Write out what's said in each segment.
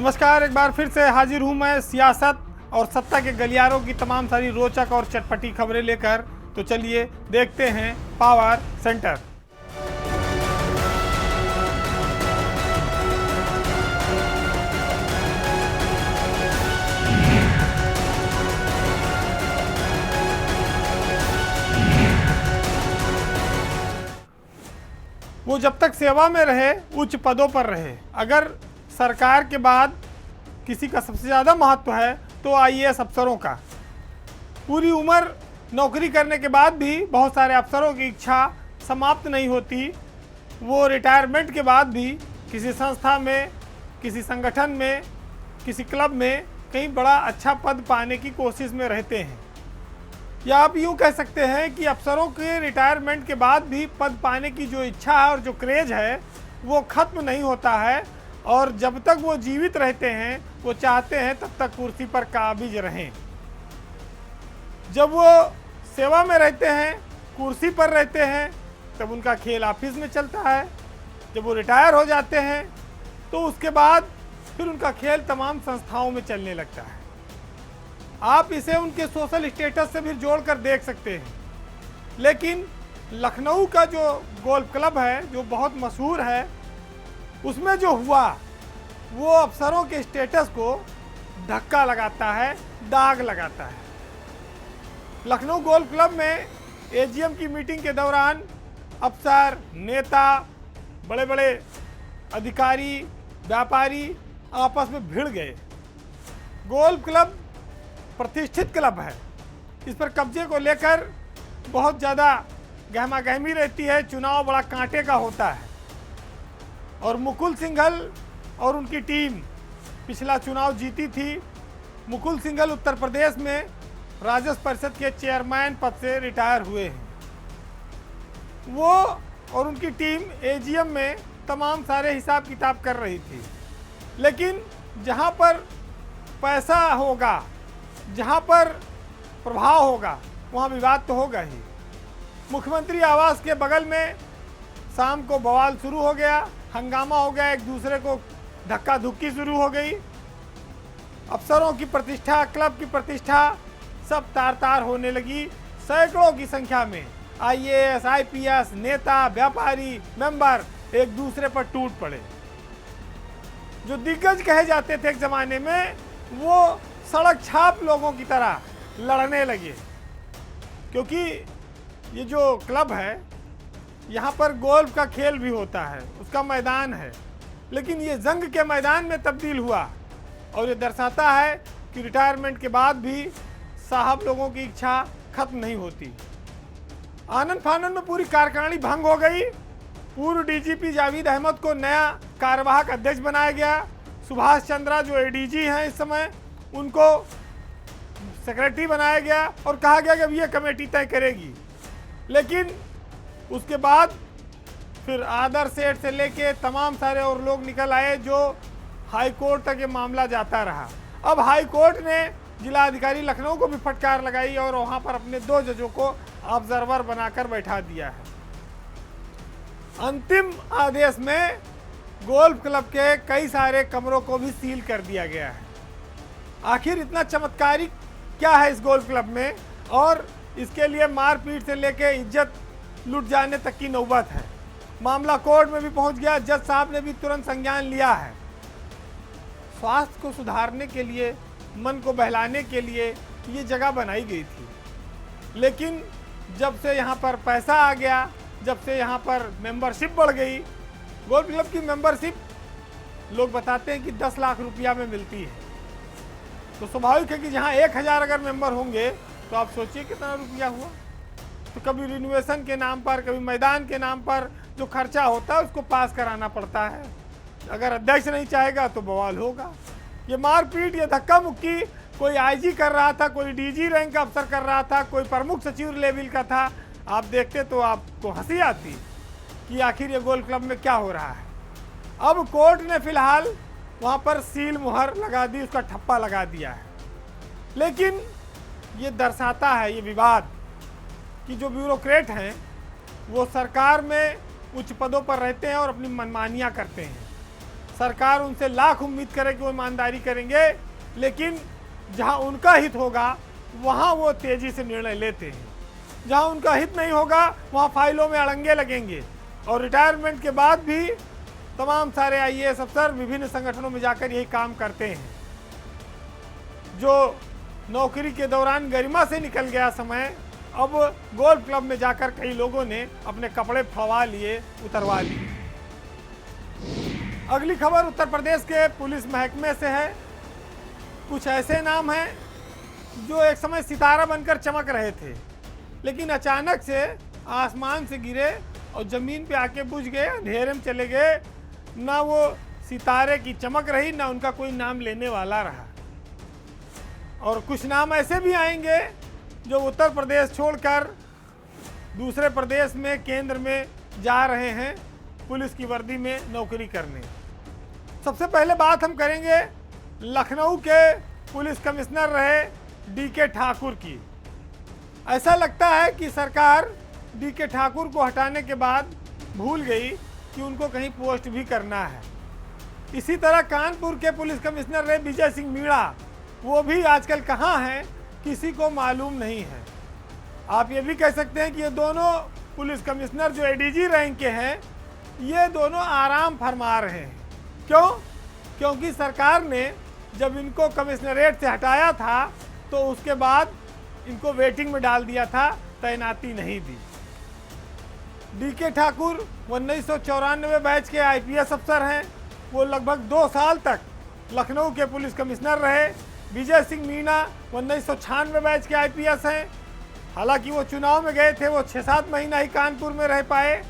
नमस्कार, एक बार फिर से हाजिर हूं मैं सियासत और सत्ता के गलियारों की तमाम सारी रोचक और चटपटी खबरें लेकर। तो चलिए देखते हैं पावर सेंटर। वो जब तक सेवा में रहे, उच्च पदों पर रहे। अगर सरकार के बाद किसी का सबसे ज़्यादा महत्व है तो आईएएस अफसरों का। पूरी उम्र नौकरी करने के बाद भी बहुत सारे अफसरों की इच्छा समाप्त नहीं होती। वो रिटायरमेंट के बाद भी किसी संस्था में, किसी संगठन में, किसी क्लब में कहीं बड़ा अच्छा पद पाने की कोशिश में रहते हैं। या आप यूँ कह सकते हैं कि अफसरों के रिटायरमेंट के बाद भी पद पाने की जो इच्छा है और जो क्रेज है वो ख़त्म नहीं होता है, और जब तक वो जीवित रहते हैं वो चाहते हैं तब तक कुर्सी पर काबिज रहें। जब वो सेवा में रहते हैं, कुर्सी पर रहते हैं, तब उनका खेल ऑफिस में चलता है। जब वो रिटायर हो जाते हैं तो उसके बाद फिर उनका खेल तमाम संस्थाओं में चलने लगता है। आप इसे उनके सोशल स्टेटस से भी जोड़कर देख सकते हैं। लेकिन लखनऊ का जो गोल्फ क्लब है, जो बहुत मशहूर है, उसमें जो हुआ वो अफसरों के स्टेटस को धक्का लगाता है, दाग लगाता है। लखनऊ गोल्फ क्लब में एजीएम की मीटिंग के दौरान अफसर, नेता, बड़े बड़े अधिकारी, व्यापारी आपस में भिड़ गए। गोल्फ क्लब प्रतिष्ठित क्लब है, इस पर कब्जे को लेकर बहुत ज़्यादा गहमा गहमी रहती है। चुनाव बड़ा कांटे का होता है, और मुकुल सिंघल और उनकी टीम पिछला चुनाव जीती थी। मुकुल सिंघल उत्तर प्रदेश में राजस्व परिषद के चेयरमैन पद से रिटायर हुए हैं। वो और उनकी टीम एजीएम में तमाम सारे हिसाब किताब कर रही थी। लेकिन जहाँ पर पैसा होगा, जहाँ पर प्रभाव होगा, वहाँ विवाद तो होगा ही। मुख्यमंत्री आवास के बगल में शाम को बवाल शुरू हो गया, हंगामा हो गया, एक दूसरे को धक्का धुक्की शुरू हो गई। अफसरों की प्रतिष्ठा, क्लब की प्रतिष्ठा सब तार तार होने लगी। सैकड़ों की संख्या में आईएएस, आईपीएस, नेता, व्यापारी, मेंबर एक दूसरे पर टूट पड़े। जो दिग्गज कहे जाते थे एक ज़माने में, वो सड़क छाप लोगों की तरह लड़ने लगे। क्योंकि ये जो क्लब है, यहाँ पर गोल्फ का खेल भी होता है, उसका मैदान है, लेकिन ये जंग के मैदान में तब्दील हुआ। और ये दर्शाता है कि रिटायरमेंट के बाद भी साहब लोगों की इच्छा खत्म नहीं होती। आनन फानन में पूरी कार्यकारिणी भंग हो गई। पूर्व डीजीपी जावेद अहमद को नया कार्यवाहक अध्यक्ष बनाया गया। सुभाष चंद्रा जो एडीजी हैं इस समय, उनको सेक्रेटरी बनाया गया और कहा गया कि अब ये कमेटी तय करेगी। लेकिन उसके बाद फिर आदर सेठ से लेके तमाम सारे और लोग निकल आए, जो हाई कोर्ट तक ये मामला जाता रहा। अब हाई कोर्ट ने जिलाधिकारी लखनऊ को भी फटकार लगाई और वहाँ पर अपने 2 जजों को ऑब्जर्वर बनाकर बैठा दिया है। अंतिम आदेश में गोल्फ क्लब के कई सारे कमरों को भी सील कर दिया गया है। आखिर इतना चमत्कारी क्या है इस गोल्फ क्लब में, और इसके लिए मारपीट से लेके इज्जत लुट जाने तक की नौबत है। मामला कोर्ट में भी पहुंच गया, जज साहब ने भी तुरंत संज्ञान लिया है। स्वास्थ्य को सुधारने के लिए, मन को बहलाने के लिए ये जगह बनाई गई थी। लेकिन जब से यहाँ पर पैसा आ गया, जब से यहाँ पर मेंबरशिप बढ़ गई, गोल्फ क्लब की मेंबरशिप लोग बताते हैं कि 10 लाख रुपया में मिलती है। तो स्वाभाविक है कि जहाँ 1000 अगर मेंबर होंगे तो आप सोचिए कितना रुपया हुआ। तो कभी रिनोवेशन के नाम पर, कभी मैदान के नाम पर जो खर्चा होता है उसको पास कराना पड़ता है। अगर अध्यक्ष नहीं चाहेगा तो बवाल होगा। ये मारपीट, ये धक्का मुक्की कोई आईजी कर रहा था, कोई डीजी रैंक का अफसर कर रहा था, कोई प्रमुख सचिव लेवल का था। आप देखते तो आपको हंसी आती कि आखिर ये गोल्फ क्लब में क्या हो रहा है। अब कोर्ट ने फिलहाल वहाँ पर सील मुहर लगा दी, उसका ठप्पा लगा दिया है। लेकिन ये दर्शाता है ये विवाद कि जो ब्यूरोक्रेट हैं वो सरकार में उच्च पदों पर रहते हैं और अपनी मनमानियाँ करते हैं। सरकार उनसे लाख उम्मीद करे कि वो ईमानदारी करेंगे, लेकिन जहां उनका हित होगा वहां वो तेजी से निर्णय लेते हैं, जहां उनका हित नहीं होगा वहां फाइलों में अड़ंगे लगेंगे। और रिटायरमेंट के बाद भी तमाम सारे आईएएस अफसर विभिन्न संगठनों में जाकर यही काम करते हैं। जो नौकरी के दौरान गरिमा से निकल गया समय, अब गोल्फ क्लब में जाकर कई लोगों ने अपने कपड़े फड़वा लिए, उतरवा लिए। अगली खबर उत्तर प्रदेश के पुलिस महकमे से है। कुछ ऐसे नाम हैं जो एक समय सितारा बनकर चमक रहे थे, लेकिन अचानक से आसमान से गिरे और ज़मीन पे आके बुझ गए, अंधेरे में चले गए। ना वो सितारे की चमक रही, ना उनका कोई नाम लेने वाला रहा। और कुछ नाम ऐसे भी आएंगे जो उत्तर प्रदेश छोड़कर दूसरे प्रदेश में, केंद्र में जा रहे हैं पुलिस की वर्दी में नौकरी करने। सबसे पहले बात हम करेंगे लखनऊ के पुलिस कमिश्नर रहे डीके ठाकुर की। ऐसा लगता है कि सरकार डीके ठाकुर को हटाने के बाद भूल गई कि उनको कहीं पोस्ट भी करना है। इसी तरह कानपुर के पुलिस कमिश्नर रहे विजय सिंह मीणा, वो भी आजकल कहाँ हैं किसी को मालूम नहीं है। आप ये भी कह सकते हैं कि ये दोनों पुलिस कमिश्नर जो एडीजी रैंक के हैं, ये दोनों आराम फरमा रहे हैं। क्यों? क्योंकि सरकार ने जब इनको कमिश्नरेट से हटाया था तो उसके बाद इनको वेटिंग में डाल दिया था, तैनाती नहीं दी। डीके ठाकुर 1994 बैच के आईपीएस अफसर हैं। वो लगभग 2 साल तक लखनऊ के पुलिस कमिश्नर रहे। विजय सिंह मीणा 1996 बैच के आईपीएस हैं। हालांकि वो चुनाव में गए थे, वो 6-7 महीना ही कानपुर में रह पाए।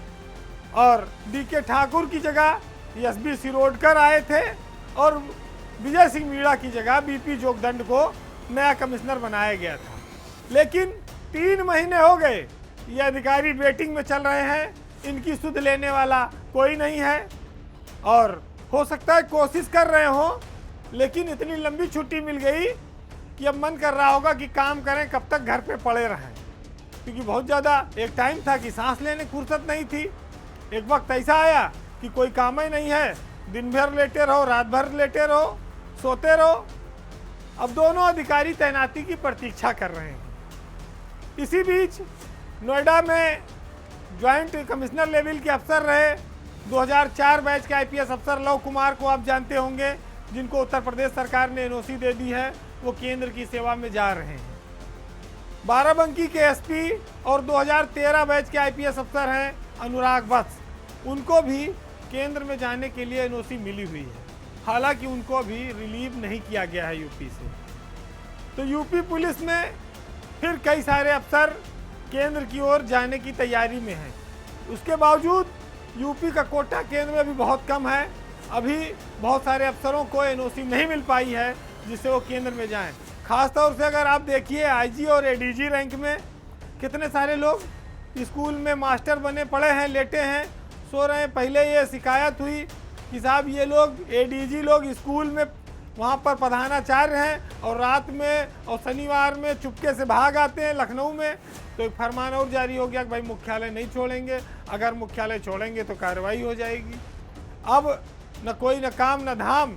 और डीके ठाकुर की जगह एसबी सिरोडकर आए थे और विजय सिंह मीणा की जगह बीपी जोगदंड को नया कमिश्नर बनाया गया था। लेकिन 3 महीने हो गए, ये अधिकारी वेटिंग में चल रहे हैं, इनकी सुध लेने वाला कोई नहीं है। और हो सकता है कोशिश कर रहे हो, लेकिन इतनी लंबी छुट्टी मिल गई कि अब मन कर रहा होगा कि काम करें, कब तक घर पे पड़े रहें। क्योंकि बहुत ज़्यादा एक टाइम था कि सांस लेने की फुर्सत नहीं थी। एक वक्त ऐसा आया कि कोई काम ही नहीं है, दिन भर लेटे रहो, रात भर लेटे रहो, सोते रहो। अब दोनों अधिकारी तैनाती की प्रतीक्षा कर रहे हैं। इसी बीच नोएडा में ज्वाइंट कमिश्नर लेवल के अफसर रहे 2004 बैच के आईपीएस अफसर लव कुमार को आप जानते होंगे, जिनको उत्तर प्रदेश सरकार ने एनओसी दे दी है। वो केंद्र की सेवा में जा रहे हैं। बाराबंकी के एसपी और 2013 बैच के आईपीएस अफसर हैं अनुराग वत्स, उनको भी केंद्र में जाने के लिए एनओसी मिली हुई है। हालांकि उनको अभी रिलीव नहीं किया गया है यूपी से। तो यूपी पुलिस में फिर कई सारे अफसर केंद्र की ओर जाने की तैयारी में हैं। उसके बावजूद यूपी का कोटा केंद्र में भी बहुत कम है। अभी बहुत सारे अफसरों को एनओसी नहीं मिल पाई है जिससे वो केंद्र में जाएं। खास तौर से अगर आप देखिए आईजी और एडीजी रैंक में कितने सारे लोग स्कूल में मास्टर बने पड़े हैं, लेटे हैं, सो रहे हैं। पहले ये शिकायत हुई कि साहब ये लोग एडीजी लोग स्कूल में वहाँ पर प्रधानाचार्य हैं और रात में और शनिवार में चुपके से भाग आते हैं लखनऊ में। तो एक फरमान और जारी हो गया कि भाई मुख्यालय नहीं छोड़ेंगे, अगर मुख्यालय छोड़ेंगे तो कार्रवाई हो जाएगी। अब न कोई न काम न धाम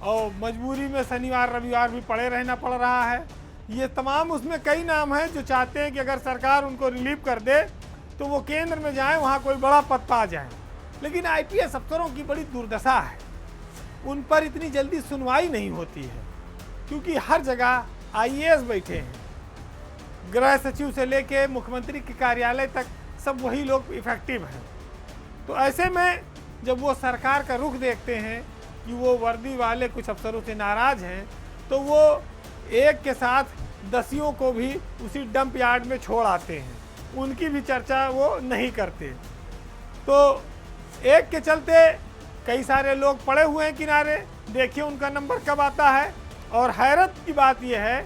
और मजबूरी में शनिवार रविवार भी पड़े रहना पड़ रहा है। ये तमाम उसमें कई नाम हैं जो चाहते हैं कि अगर सरकार उनको रिलीव कर दे तो वो केंद्र में जाएं, वहाँ कोई बड़ा पद पा जाए। लेकिन आईपीएस अफसरों की बड़ी दुर्दशा है, उन पर इतनी जल्दी सुनवाई नहीं होती है क्योंकि हर जगह आईएएस बैठे हैं। गृह सचिव से लेके मुख्यमंत्री के कार्यालय तक सब वही लोग इफेक्टिव हैं। तो ऐसे में जब वो सरकार का रुख देखते हैं कि वो वर्दी वाले कुछ अफसरों से नाराज़ हैं, तो वो एक के साथ 10 को भी उसी डंप यार्ड में छोड़ आते हैं, उनकी भी चर्चा वो नहीं करते। तो एक के चलते कई सारे लोग पड़े हुए हैं किनारे, देखिए उनका नंबर कब आता है। और हैरत की बात यह है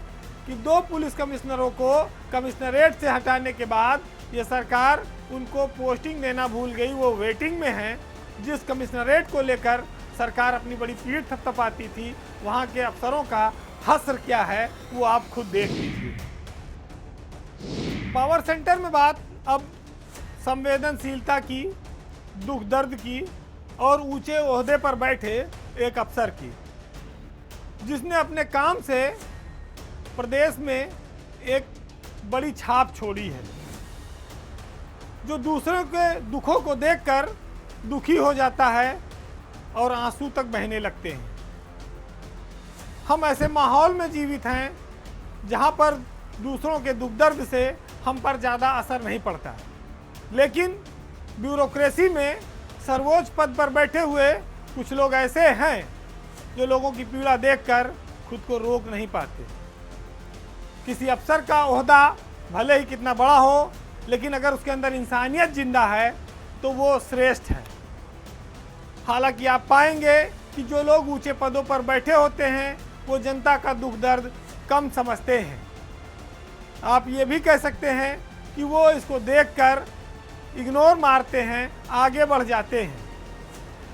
कि 2 पुलिस कमिश्नरों को कमिश्नरेट से हटाने के बाद ये सरकार उनको पोस्टिंग देना भूल गई। वो वेटिंग में हैं। जिस कमिश्नरेट को लेकर सरकार अपनी बड़ी पीठ थपथपाती थी, वहाँ के अफसरों का हश्र क्या है वो आप खुद देख लीजिए। पावर सेंटर में बात अब संवेदनशीलता की, दुख दर्द की और ऊंचे ओहदे पर बैठे एक अफसर की, जिसने अपने काम से प्रदेश में एक बड़ी छाप छोड़ी है, जो दूसरों के दुखों को देखकर दुखी हो जाता है और आंसू तक बहने लगते हैं। हम ऐसे माहौल में जीवित हैं जहां पर दूसरों के दुख दर्द से हम पर ज़्यादा असर नहीं पड़ता, लेकिन ब्यूरोक्रेसी में सर्वोच्च पद पर बैठे हुए कुछ लोग ऐसे हैं जो लोगों की पीड़ा देखकर खुद को रोक नहीं पाते। किसी अफसर का ओहदा भले ही कितना बड़ा हो, लेकिन अगर उसके अंदर इंसानियत जिंदा है तो वो श्रेष्ठ है। हालांकि आप पाएंगे कि जो लोग ऊंचे पदों पर बैठे होते हैं वो जनता का दुख दर्द कम समझते हैं। आप ये भी कह सकते हैं कि वो इसको देखकर इग्नोर मारते हैं, आगे बढ़ जाते हैं।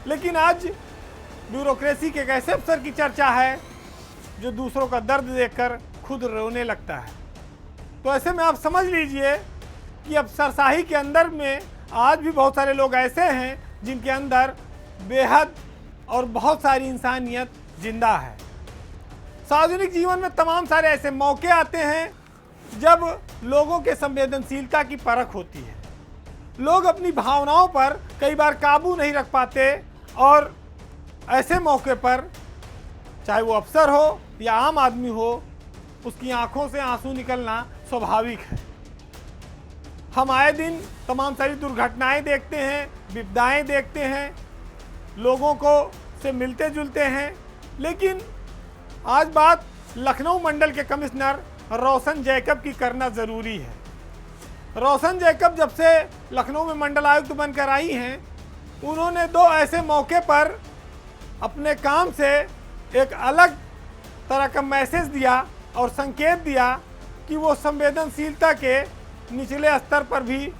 लेकिन आज ब्यूरोक्रेसी के एक ऐसे अफसर की चर्चा है जो दूसरों का दर्द देखकर खुद रोने लगता है। तो ऐसे में आप समझ लीजिए कि अफसरशाही के अंदर में आज भी बहुत सारे लोग ऐसे हैं जिनके अंदर बेहद और बहुत सारी इंसानियत जिंदा है। सार्वजनिक जीवन में तमाम सारे ऐसे मौके आते हैं जब लोगों के संवेदनशीलता की परख होती है। लोग अपनी भावनाओं पर कई बार काबू नहीं रख पाते और ऐसे मौके पर चाहे वो अफसर हो या आम आदमी हो, उसकी आंखों से आंसू निकलना स्वाभाविक है। हम आए दिन तमाम सारी दुर्घटनाएं देखते हैं, विपदाएं देखते हैं, लोगों को से मिलते जुलते हैं, लेकिन आज बात लखनऊ मंडल के कमिश्नर रोशन जैकब की करना ज़रूरी है। रोशन जैकब जब से लखनऊ में मंडल आयुक्त बनकर आई हैं, उन्होंने दो ऐसे मौके पर अपने काम से एक अलग तरह का मैसेज दिया और संकेत दिया कि वो संवेदनशीलता के निचले स्तर पर भी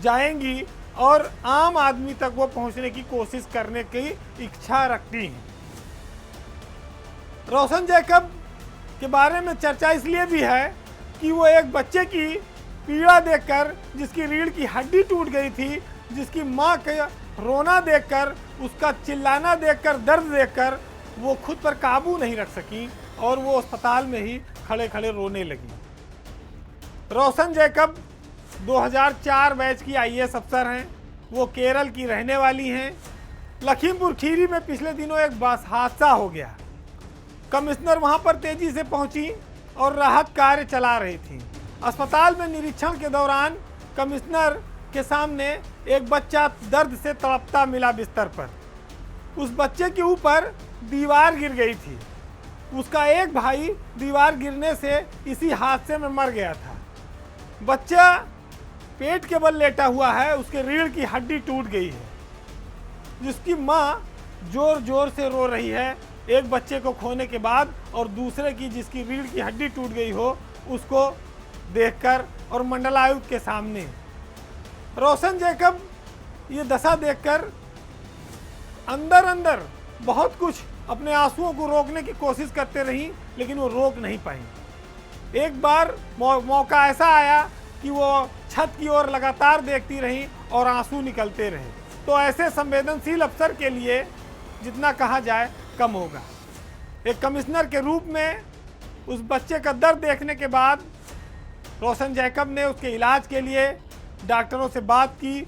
जाएंगी और आम आदमी तक वो पहुंचने की कोशिश करने की इच्छा रखती हैं। रोशन जैकब के बारे में चर्चा इसलिए भी है कि वो एक बच्चे की पीड़ा देखकर, जिसकी रीढ़ की हड्डी टूट गई थी, जिसकी माँ का रोना देखकर, उसका चिल्लाना देखकर, दर्द देखकर वो खुद पर काबू नहीं रख सकी और वो अस्पताल में ही खड़े खड़े रोने लगी। रोशन जैकब 2004 बैच की आईएएस अफसर हैं। वो केरल की रहने वाली हैं। लखीमपुर खीरी में पिछले दिनों एक बस हादसा हो गया। कमिश्नर वहां पर तेजी से पहुंची और राहत कार्य चला रही थी। अस्पताल में निरीक्षण के दौरान कमिश्नर के सामने एक बच्चा दर्द से तड़पता मिला बिस्तर पर। उस बच्चे के ऊपर दीवार गिर गई थी। उसका एक भाई दीवार गिरने से इसी हादसे में मर गया था। बच्चा पेट के बल लेटा हुआ है, उसके रीढ़ की हड्डी टूट गई है, जिसकी माँ जोर जोर से रो रही है एक बच्चे को खोने के बाद, और दूसरे की जिसकी रीढ़ की हड्डी टूट गई हो उसको देखकर और मंडलायुक्त के सामने। रोशन जैकब ये दशा देखकर अंदर अंदर बहुत कुछ अपने आंसुओं को रोकने की कोशिश करते रही, लेकिन वो रोक नहीं पाई। एक बार मौका ऐसा आया कि वो छत की ओर लगातार देखती रही और आंसू निकलते रहे। तो ऐसे संवेदनशील अफसर के लिए जितना कहा जाए कम होगा। एक कमिश्नर के रूप में उस बच्चे का दर्द देखने के बाद रोशन जैकब ने उसके इलाज के लिए डॉक्टरों से बात की,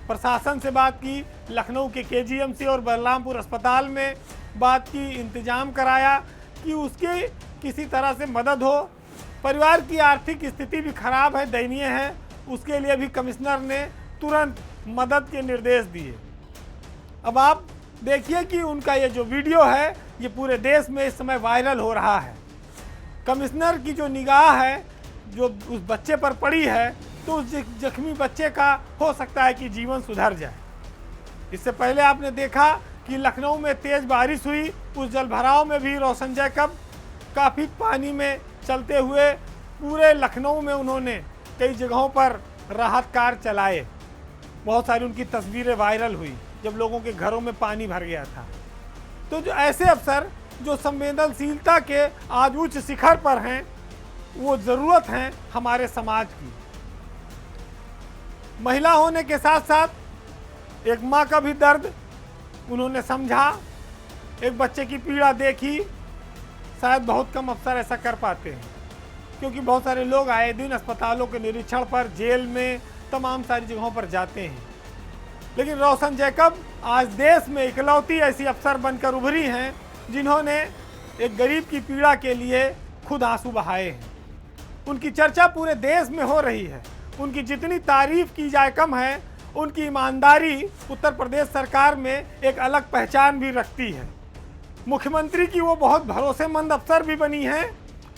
प्रशासन से बात की, लखनऊ के केजीएमसी और बलरामपुर अस्पताल में बात की, इंतजाम कराया कि उसकी किसी तरह से मदद हो। परिवार की आर्थिक स्थिति भी खराब है, दयनीय है, उसके लिए भी कमिश्नर ने तुरंत मदद के निर्देश दिए। अब आप देखिए कि उनका ये जो वीडियो है ये पूरे देश में इस समय वायरल हो रहा है। कमिश्नर की जो निगाह है जो उस बच्चे पर पड़ी है, तो उस जख्मी बच्चे का हो सकता है कि जीवन सुधर जाए। इससे पहले आपने देखा कि लखनऊ में तेज बारिश हुई, उस जलभराव में भी रोशन जैकब काफ़ी पानी में चलते हुए पूरे लखनऊ में उन्होंने कई जगहों पर राहत कार्य चलाए। बहुत सारी उनकी तस्वीरें वायरल हुई जब लोगों के घरों में पानी भर गया था। तो जो ऐसे अफसर जो संवेदनशीलता के आज उच्च शिखर पर हैं, वो ज़रूरत हैं हमारे समाज की। महिला होने के साथ साथ एक माँ का भी दर्द उन्होंने समझा, एक बच्चे की पीड़ा देखी। शायद बहुत कम अफसर ऐसा कर पाते हैं, क्योंकि बहुत सारे लोग आए दिन अस्पतालों के निरीक्षण पर, जेल में, तमाम सारी जगहों पर जाते हैं। लेकिन रोशन जैकब आज देश में इकलौती ऐसी अफसर बनकर उभरी हैं जिन्होंने एक गरीब की पीड़ा के लिए खुद आंसू बहाए हैं। उनकी चर्चा पूरे देश में हो रही है। उनकी जितनी तारीफ की जाए कम है। उनकी ईमानदारी उत्तर प्रदेश सरकार में एक अलग पहचान भी रखती है। मुख्यमंत्री की वो बहुत भरोसेमंद अफसर भी बनी हैं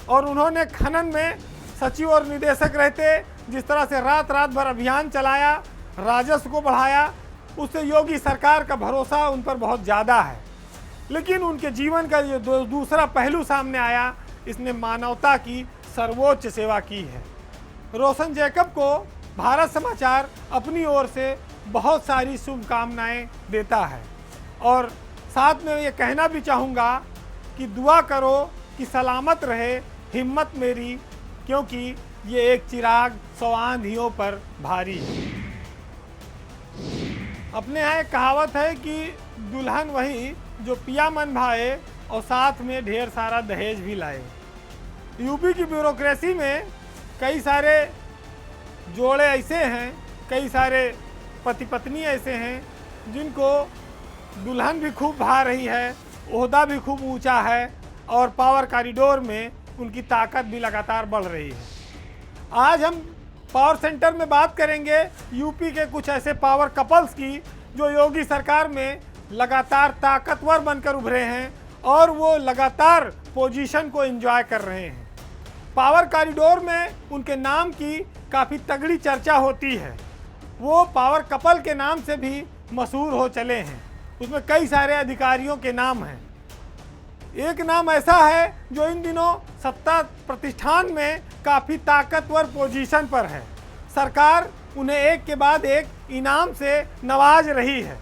और उन्होंने खनन में सचिव और निदेशक रहते जिस तरह से रात रात भर अभियान चलाया, राजस्व को बढ़ाया, उससे योगी सरकार का भरोसा उन पर बहुत ज़्यादा है। लेकिन उनके जीवन का जो दूसरा पहलू सामने आया, इसने मानवता की सर्वोच्च सेवा की है। रोशन जैकब को भारत समाचार अपनी ओर से बहुत सारी शुभकामनाएं देता है और साथ में ये कहना भी चाहूँगा कि दुआ करो कि सलामत रहे हिम्मत मेरी, क्योंकि ये एक चिराग 100 आंधियों पर भारी है। अपने यहाँ एक कहावत है कि दुल्हन वही जो पिया मन भाए और साथ में ढेर सारा दहेज भी लाए। यूपी की ब्यूरोक्रेसी में कई सारे जोड़े ऐसे हैं, कई सारे पति पत्नी ऐसे हैं जिनको दुल्हन भी खूब भा रही है, ओहदा भी खूब ऊंचा है और पावर कॉरिडोर में उनकी ताकत भी लगातार बढ़ रही है। आज हम पावर सेंटर में बात करेंगे यूपी के कुछ ऐसे पावर कपल्स की जो योगी सरकार में लगातार ताकतवर बनकर उभरे हैं और वो लगातार पोजीशन को एंजॉय कर रहे हैं। पावर कॉरिडोर में उनके नाम की काफ़ी तगड़ी चर्चा होती है। वो पावर कपल के नाम से भी मशहूर हो चले हैं। उसमें कई सारे अधिकारियों के नाम हैं। एक नाम ऐसा है जो इन दिनों सत्ता प्रतिष्ठान में काफ़ी ताकतवर पोजीशन पर है। सरकार उन्हें एक के बाद एक इनाम से नवाज रही है।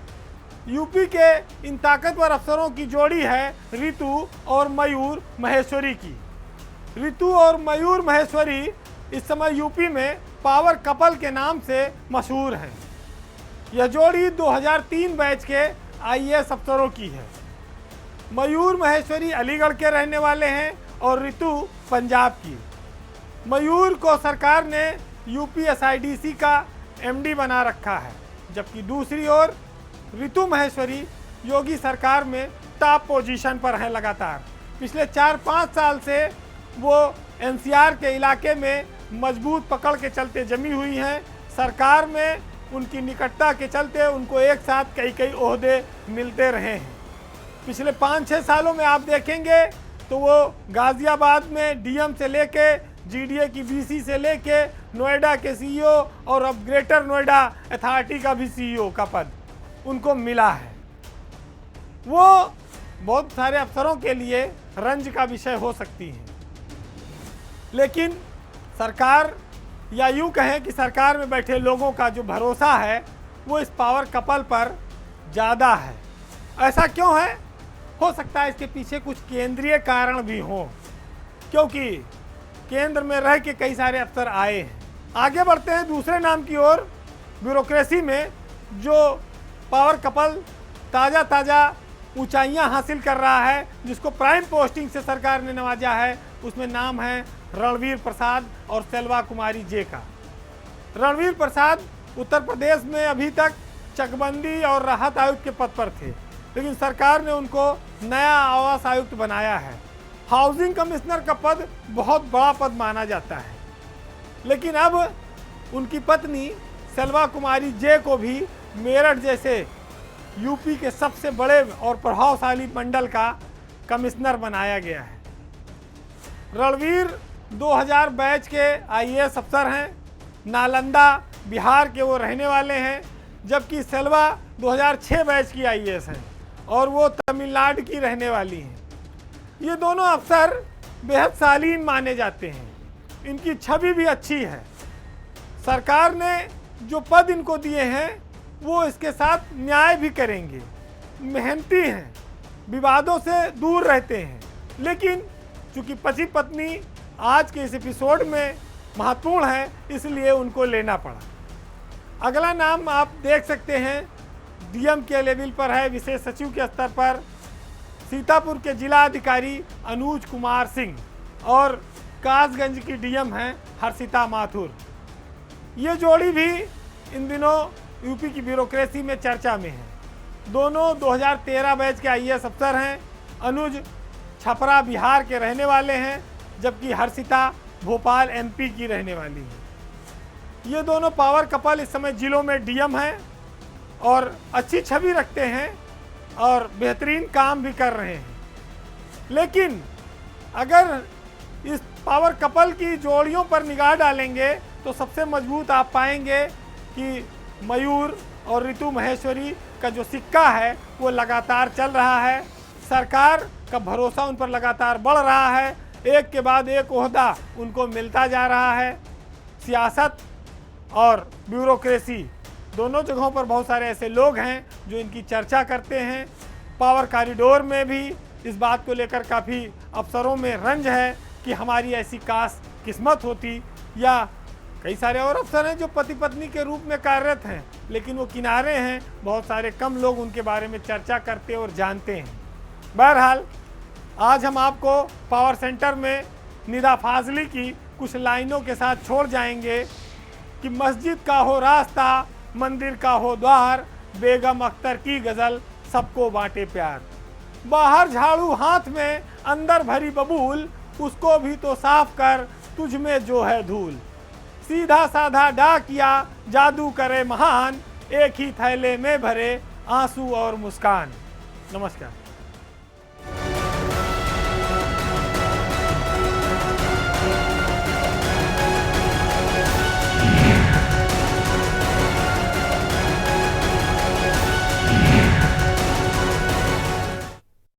यूपी के इन ताकतवर अफसरों की जोड़ी है रितु और मयूर महेश्वरी की। रितु और मयूर महेश्वरी इस समय यूपी में पावर कपल के नाम से मशहूर हैं। यह जोड़ी 2003 बैच के आईएएस अफसरों की है। मयूर महेश्वरी अलीगढ़ के रहने वाले हैं और रितु पंजाब की। मयूर को सरकार ने यूपी एसआईडीसी का एमडी बना रखा है, जबकि दूसरी ओर रितु महेश्वरी योगी सरकार में टॉप पोजीशन पर हैं लगातार। पिछले 4-5 साल से वो एनसीआर के इलाके में मजबूत पकड़ के चलते जमी हुई हैं। सरकार में उनकी निकटता के चलते उनको एक साथ कई ओहदे मिलते रहे हैं। पिछले 5-6 सालों में आप देखेंगे तो वो गाज़ियाबाद में डीएम से लेके जीडीए की बीसी से लेके नोएडा के सीईओ और अब ग्रेटर नोएडा अथॉरिटी का भी सीईओ का पद उनको मिला है। वो बहुत सारे अफसरों के लिए रंज का विषय हो सकती हैं, लेकिन सरकार या यूँ कहें कि सरकार में बैठे लोगों का जो भरोसा है वो इस पावर कपल पर ज़्यादा है। ऐसा क्यों है? हो सकता है इसके पीछे कुछ केंद्रीय कारण भी हों, क्योंकि केंद्र में रह के कई सारे अफसर आए हैं। आगे बढ़ते हैं दूसरे नाम की ओर। ब्यूरोक्रेसी में जो पावर कपल ताज़ा ऊंचाइयां हासिल कर रहा है, जिसको प्राइम पोस्टिंग से सरकार ने नवाजा है, उसमें नाम है रणवीर प्रसाद और सेल्वा कुमारी जे का। रणवीर प्रसाद उत्तर प्रदेश में अभी तक चकबंदी और राहत आयुक्त के पद पर थे, लेकिन सरकार ने उनको नया आवास आयुक्त बनाया है। हाउसिंग कमिश्नर का पद बहुत बड़ा पद माना जाता है, लेकिन अब उनकी पत्नी सेल्वा कुमारी जे को भी मेरठ जैसे यूपी के सबसे बड़े और प्रभावशाली मंडल का कमिश्नर बनाया गया है। रणवीर 2000 बैच के आईएएस अफसर हैं। नालंदा बिहार के वो रहने वाले हैं, जबकि सेल्वा 2006 बैच की आईएएस हैं और वो तमिलनाडु की रहने वाली हैं। ये दोनों अफसर बेहद शालीन माने जाते हैं। इनकी छवि भी अच्छी है। सरकार ने जो पद इनको दिए हैं वो इसके साथ न्याय भी करेंगे। मेहनती हैं, विवादों से दूर रहते हैं, लेकिन चूंकि पति पत्नी आज के इस एपिसोड में महत्वपूर्ण है, इसलिए उनको लेना पड़ा। अगला नाम आप देख सकते हैं डीएम के लेवल पर है, विशेष सचिव के स्तर पर सीतापुर के जिला अधिकारी अनुज कुमार सिंह और कासगंज की डीएम हैं हर्षिता माथुर। ये जोड़ी भी इन दिनों यूपी की ब्यूरोक्रेसी में चर्चा में है। दोनों 2013 बैच के आईएएस अफसर हैं। अनुज छपरा बिहार के रहने वाले हैं, जबकि हर्षिता भोपाल एमपी की रहने वाली है। ये दोनों पावर कपल इस समय जिलों में डीएम हैं और अच्छी छवि रखते हैं और बेहतरीन काम भी कर रहे हैं। लेकिन अगर इस पावर कपल की जोड़ियों पर निगाह डालेंगे तो सबसे मजबूत आप पाएंगे कि मयूर और ऋतु महेश्वरी का जो सिक्का है वो लगातार चल रहा है। सरकार का भरोसा उन पर लगातार बढ़ रहा है। एक के बाद एक ओहदा उनको मिलता जा रहा है। सियासत और ब्यूरोक्रेसी दोनों जगहों पर बहुत सारे ऐसे लोग हैं जो इनकी चर्चा करते हैं। पावर कॉरिडोर में भी इस बात को लेकर काफ़ी अफसरों में रंज है कि हमारी ऐसी काश किस्मत होती, या कई सारे और अफसर हैं जो पति पत्नी के रूप में कार्यरत हैं लेकिन वो किनारे हैं। बहुत सारे कम लोग उनके बारे में चर्चा करते और जानते हैं। बहरहाल आज हम आपको पावर सेंटर में निदा फाजली की कुछ लाइनों के साथ छोड़ जाएंगे कि मस्जिद का हो रास्ता, मंदिर का हो द्वार, बेगम अख्तर की गज़ल सबको बांटे प्यार। बाहर झाड़ू हाथ में, अंदर भरी बबूल, उसको भी तो साफ कर, तुझ में जो है धूल। सीधा साधा डाकिया जादू करे महान, एक ही थैले में भरे आंसू और मुस्कान। नमस्कार।